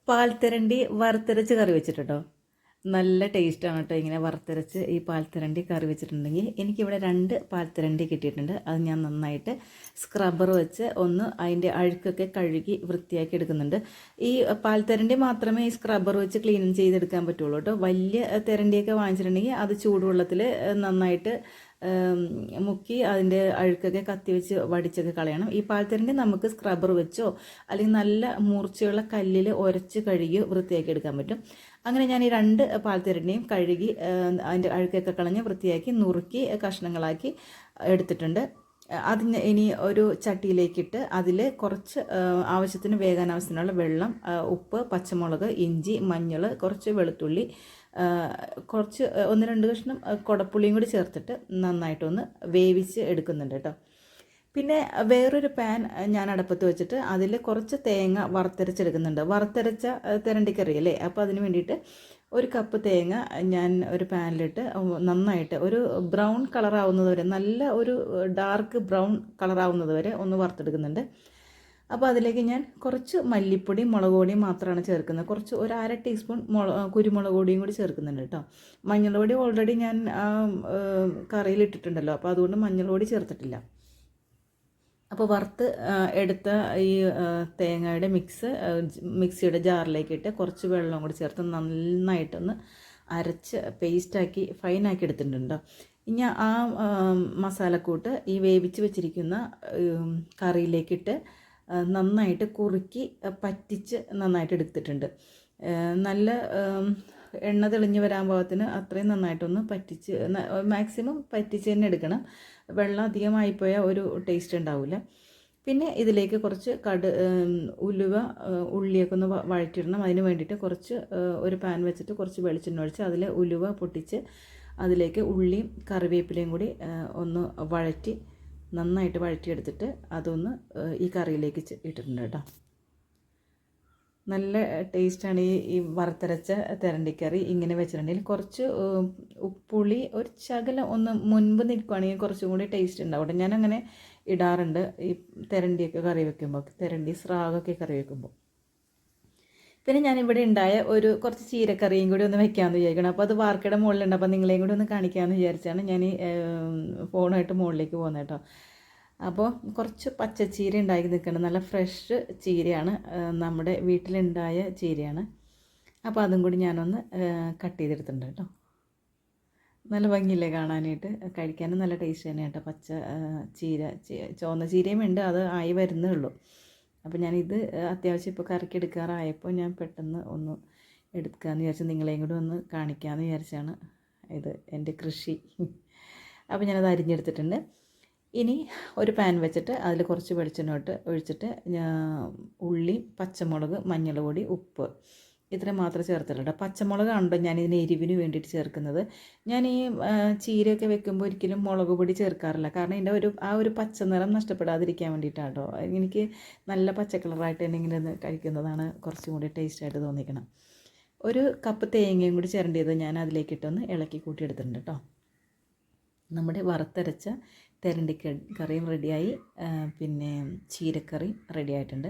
പാൽത്തിരണ്ടി വറുത്തരച്ച് കറി വെച്ചിട്ടുണ്ടോ? നല്ല ടേസ്റ്റാണ് കേട്ടോ. ഇങ്ങനെ വറുത്തരച്ച് ഈ പാൽത്തിരണ്ടി കറി വെച്ചിട്ടുണ്ടെങ്കിൽ എനിക്കിവിടെ 2 പാൽത്തിരണ്ടി കിട്ടിയിട്ടുണ്ട്. അത് ഞാൻ നന്നായിട്ട് സ്ക്രബ്ബർ വെച്ച് ഒന്ന് അതിൻ്റെ അഴുക്കൊക്കെ കഴുകി വൃത്തിയാക്കി എടുക്കുന്നുണ്ട്. ഈ പാൽത്തിരണ്ടി മാത്രമേ ഈ സ്ക്രബ്ബർ വെച്ച് ക്ലീൻ ചെയ്തെടുക്കാൻ പറ്റുള്ളൂ കേട്ടോ. വലിയ തിരണ്ടിയൊക്കെ വാങ്ങിച്ചിട്ടുണ്ടെങ്കിൽ അത് ചൂടുവെള്ളത്തിൽ നന്നായിട്ട് മുക്കി അതിൻ്റെ അഴുക്കൊക്കെ കത്തി വെച്ച് വടിച്ചൊക്കെ കളയണം. ഈ പാൽത്തിരണ്ടി നമുക്ക് സ്ക്രബ്ബർ വെച്ചോ അല്ലെങ്കിൽ നല്ല മൂർച്ചയുള്ള കല്ലിൽ ഉരച്ച് കഴുകി വൃത്തിയാക്കി എടുക്കാൻ പറ്റും. അങ്ങനെ ഞാൻ ഈ 2 പാൽത്തിരണ്ടിയും കഴുകി അതിൻ്റെ അഴുക്കൊക്കെ കളഞ്ഞ് വൃത്തിയാക്കി നുറുക്കി കഷ്ണങ്ങളാക്കി എടുത്തിട്ടുണ്ട്. അതിന് ഇനി ഒരു ചട്ടിയിലേക്കിട്ട് അതിൽ കുറച്ച് ആവശ്യത്തിന് വേകാൻ ആവശ്യത്തിനുള്ള വെള്ളം, ഉപ്പ്, പച്ചമുളക്, ഇഞ്ചി, മഞ്ഞൾ, കുറച്ച് വെളുത്തുള്ളി, കുറച്ച് 1-2 കഷ്ണം കുടപ്പുളിയും കൂടി ചേർത്തിട്ട് നന്നായിട്ടൊന്ന് വേവിച്ച് എടുക്കുന്നുണ്ട് കേട്ടോ. പിന്നെ വേറൊരു പാൻ ഞാൻ അടുപ്പത്ത് വെച്ചിട്ട് അതിൽ കുറച്ച് തേങ്ങ വറുത്തരച്ചെടുക്കുന്നുണ്ട്. വറുത്തരച്ച തിരണ്ടിക്കറി അല്ലേ, അപ്പോൾ അതിന് വേണ്ടിയിട്ട് 1 കപ്പ് തേങ്ങ ഞാൻ ഒരു പാനിലിട്ട് നന്നായിട്ട് ഒരു ബ്രൗൺ കളറാവുന്നത് വരെ, നല്ല ഒരു ഡാർക്ക് ബ്രൗൺ കളറാവുന്നത് വരെ ഒന്ന് വറുത്തെടുക്കുന്നുണ്ട്. അപ്പോൾ അതിലേക്ക് ഞാൻ കുറച്ച് മല്ലിപ്പൊടി, മുളക് പൊടിയും മാത്രമാണ് ചേർക്കുന്നത്. കുറച്ച് 1/2 ടീസ്പൂൺ കുരുമുളക് പൊടിയും കൂടി ചേർക്കുന്നുണ്ട് കേട്ടോ. മഞ്ഞൾ പൊടി ഓൾറെഡി ഞാൻ കറിയിൽ ഇട്ടിട്ടുണ്ടല്ലോ, അപ്പോൾ അതുകൊണ്ട് മഞ്ഞൾ പൊടി ചേർത്തിട്ടില്ല. അപ്പോൾ വറുത്ത് എടുത്ത ഈ തേങ്ങയുടെ മിക്സിയുടെ ജാറിലേക്കിട്ട് കുറച്ച് വെള്ളം കൂടി ചേർത്ത് നന്നായിട്ടൊന്ന് അരച്ച് പേസ്റ്റാക്കി ഫൈനാക്കി എടുത്തിട്ടുണ്ട്. ഇനി ആ മസാലക്കൂട്ട് ഈ വേവിച്ച് വെച്ചിരിക്കുന്ന കറിയിലേക്കിട്ട് നന്നായിട്ട് കുറുക്കി പറ്റിച്ച് നന്നായിട്ട് എടുത്തിട്ടുണ്ട്. നല്ല എണ്ണ തെളിഞ്ഞ് വരാൻ പാകത്തിന് അത്രയും നന്നായിട്ടൊന്ന് പറ്റിച്ച്, മാക്സിമം പറ്റിച്ച് തന്നെ എടുക്കണം. വെള്ളം അധികമായിപ്പോയാൽ ഒരു ടേസ്റ്റ് ഉണ്ടാവില്ല. പിന്നെ ഇതിലേക്ക് കുറച്ച് ഉലുവ, ഉള്ളിയൊക്കെ ഒന്ന് വഴറ്റിയിടണം. അതിന് വേണ്ടിയിട്ട് കുറച്ച് ഒരു പാൻ വെച്ചിട്ട് കുറച്ച് വെളിച്ചെണ്ണ ഒഴിച്ച് അതിൽ ഉലുവ പൊട്ടിച്ച് അതിലേക്ക് ഉള്ളിയും കറിവേപ്പിലയും കൂടി ഒന്ന് നന്നായിട്ട് വഴറ്റിയെടുത്തിട്ട് അതൊന്ന് ഈ കറിയിലേക്ക് ഇട്ടിട്ടുണ്ട് കേട്ടോ. നല്ല ടേസ്റ്റാണ് ഈ വറുത്തരച്ച തിരണ്ടിക്കറി ഇങ്ങനെ വെച്ചിട്ടുണ്ടെങ്കിൽ. കുറച്ച് പുളി ഒരു ശകലം ഒന്ന് മുൻപ് നിൽക്കുകയാണെങ്കിൽ കുറച്ചും കൂടി ടേസ്റ്റ് ഉണ്ടാവും. ഞാനങ്ങനെ ഇടാറുണ്ട് ഈ തിരണ്ടിയൊക്കെ കറി വെക്കുമ്പോൾ, തിരണ്ടി സ്രാഗൊക്കെ കറി വെക്കുമ്പോൾ. പിന്നെ ഞാനിവിടെ ഉണ്ടായ കുറച്ച് ചീരക്കറിയും കൂടി ഒന്ന് വെക്കാമെന്ന് വിചാരിക്കണം. അപ്പോൾ അത് വാർക്കയുടെ മുകളിലുണ്ട്. അപ്പോൾ നിങ്ങളെയും കൂടി ഒന്ന് കാണിക്കാമെന്ന് വിചാരിച്ചാണ് ഞാൻ ഈ ഫോണായിട്ട് മുകളിലേക്ക് പോകുന്നത് കേട്ടോ. അപ്പോൾ കുറച്ച് പച്ചച്ചീര ഉണ്ടാക്കി നിൽക്കണം. നല്ല ഫ്രഷ് ചീരയാണ്, നമ്മുടെ വീട്ടിലുണ്ടായ ചീരയാണ്. അപ്പോൾ അതും കൂടി ഞാനൊന്ന് കട്ട് ചെയ്തെടുത്തിട്ടുണ്ട് കേട്ടോ. നല്ല ഭംഗിയില്ലേ കാണാനായിട്ട്, കഴിക്കാനും നല്ല ടേസ്റ്റ് തന്നെ കേട്ടോ. പച്ച ചീര, ചുവന്ന ചീരയും ഉണ്ട്, അത് ആയി വരുന്നേ ഉള്ളൂ. അപ്പോൾ ഞാനിത് അത്യാവശ്യം ഇപ്പോൾ കറിക്ക് എടുക്കാറായപ്പോൾ ഞാൻ പെട്ടെന്ന് ഒന്ന് എടുക്കാമെന്ന് വിചാരിച്ചു, നിങ്ങളെയും കൂടി ഒന്ന് കാണിക്കാമെന്ന് വിചാരിച്ചാണ് ഇത് എൻ്റെ കൃഷി. അപ്പോൾ ഞാനത് അരിഞ്ഞെടുത്തിട്ടുണ്ട്. ഇനി ഒരു പാൻ വെച്ചിട്ട് അതിൽ കുറച്ച് വെളിച്ചെണ്ണ ഒഴിച്ചിട്ട് ഉള്ളി, പച്ചമുളക്, മഞ്ഞൾ പൊടി, ഉപ്പ് ഇത്രയും മാത്രമേ ചേർത്തിട്ടുള്ളൂ. പച്ചമുളക് ആണല്ലോ ഞാൻ ഇതിന് എരിവിന് വേണ്ടിയിട്ട് ചേർക്കുന്നത്. ഞാൻ ഈ ചീരയൊക്കെ വെക്കുമ്പോൾ ഒരിക്കലും മുളക് പൊടി ചേർക്കാറില്ല. കാരണം ഇതിൻ്റെ ഒരു പച്ച നിറം നഷ്ടപ്പെടാതിരിക്കാൻ വേണ്ടിയിട്ടാണ് കേട്ടോ. എനിക്ക് നല്ല പച്ച കളറായിട്ട് തന്നെ ഇങ്ങനെ കഴിക്കുന്നതാണ് കുറച്ചും കൂടി ടേസ്റ്റായിട്ട് തോന്നിക്കണം. 1 കപ്പ് തേങ്ങയും കൂടി ചിരണ്ടിയത് ഞാൻ അതിലേക്കിട്ടൊന്ന് ഇളക്കി കൂട്ടിയെടുത്തിട്ടുണ്ട് കേട്ടോ. നമ്മുടെ വറുത്തരച്ച തിരണ്ടിക്കറിയും റെഡിയായി. പിന്നെ ചീരക്കറി റെഡി ആയിട്ടുണ്ട്.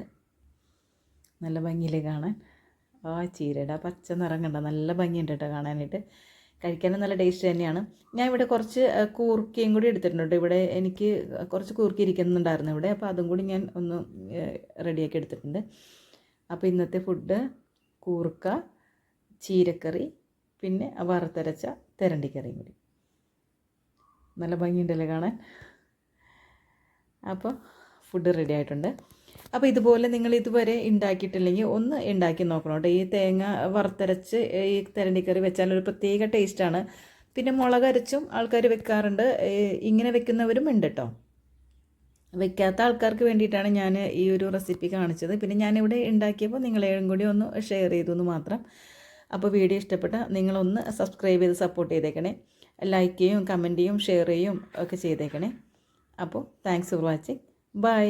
നല്ല ഭംഗിയിലേ കാണാൻ. ആ ചീരയുടെ ആ പച്ച നിറം കണ്ട നല്ല ഭംഗിയുണ്ട് കേട്ടോ കാണാനായിട്ട്. കഴിക്കാനും നല്ല ടേസ്റ്റ് തന്നെയാണ്. ഞാൻ ഇവിടെ കുറച്ച് കൂർക്കയും കൂടി എടുത്തിട്ടുണ്ട്. ഇവിടെ എനിക്ക് കുറച്ച് കൂർക്ക ഇരിക്കുന്നുണ്ടായിരുന്നു ഇവിടെ, അപ്പോൾ അതും കൂടി ഞാൻ ഒന്ന് റെഡിയാക്കി എടുത്തിട്ടുണ്ട്. അപ്പോൾ ഇന്നത്തെ ഫുഡ് കൂർക്ക, ചീരക്കറി, പിന്നെ വറുത്തരച്ച തിരണ്ടിക്കറിയും കൂടി. നല്ല ഭംഗിയുണ്ടല്ലേ കാണാൻ. അപ്പോൾ ഫുഡ് റെഡി ആയിട്ടുണ്ട്. അപ്പോൾ ഇതുപോലെ നിങ്ങൾ ഇതുവരെ ഉണ്ടാക്കിയിട്ടില്ലെങ്കിൽ ഒന്ന് ഉണ്ടാക്കി നോക്കണം കേട്ടോ. ഈ തേങ്ങ വറുത്തരച്ച് ഈ തിരണ്ടിക്കറി വെച്ചാൽ ഒരു പ്രത്യേക ടേസ്റ്റാണ്. പിന്നെ മുളകരച്ചും ആൾക്കാർ വെക്കാറുണ്ട്, ഇങ്ങനെ വെക്കുന്നവരും ഉണ്ട് കേട്ടോ. വെക്കാത്ത ആൾക്കാർക്ക് വേണ്ടിയിട്ടാണ് ഞാൻ ഈ ഒരു റെസിപ്പി കാണിച്ചത്. പിന്നെ ഞാനിവിടെ ഉണ്ടാക്കിയപ്പോൾ നിങ്ങളെയും കൂടി ഒന്ന് ഷെയർ ചെയ്തു എന്ന് മാത്രം. അപ്പോൾ വീഡിയോ ഇഷ്ടപ്പെട്ട നിങ്ങളൊന്ന് സബ്സ്ക്രൈബ് ചെയ്ത് സപ്പോർട്ട് ചെയ്തേക്കണേ. ലൈക്ക് ചെയ്യും, കമൻറ്റ് ചെയ്യും, ഷെയർ ചെയ്യും ഒക്കെ ചെയ്തേക്കണേ. അപ്പോൾ താങ്ക്സ് ഫോർ വാച്ചിങ്. ബൈ.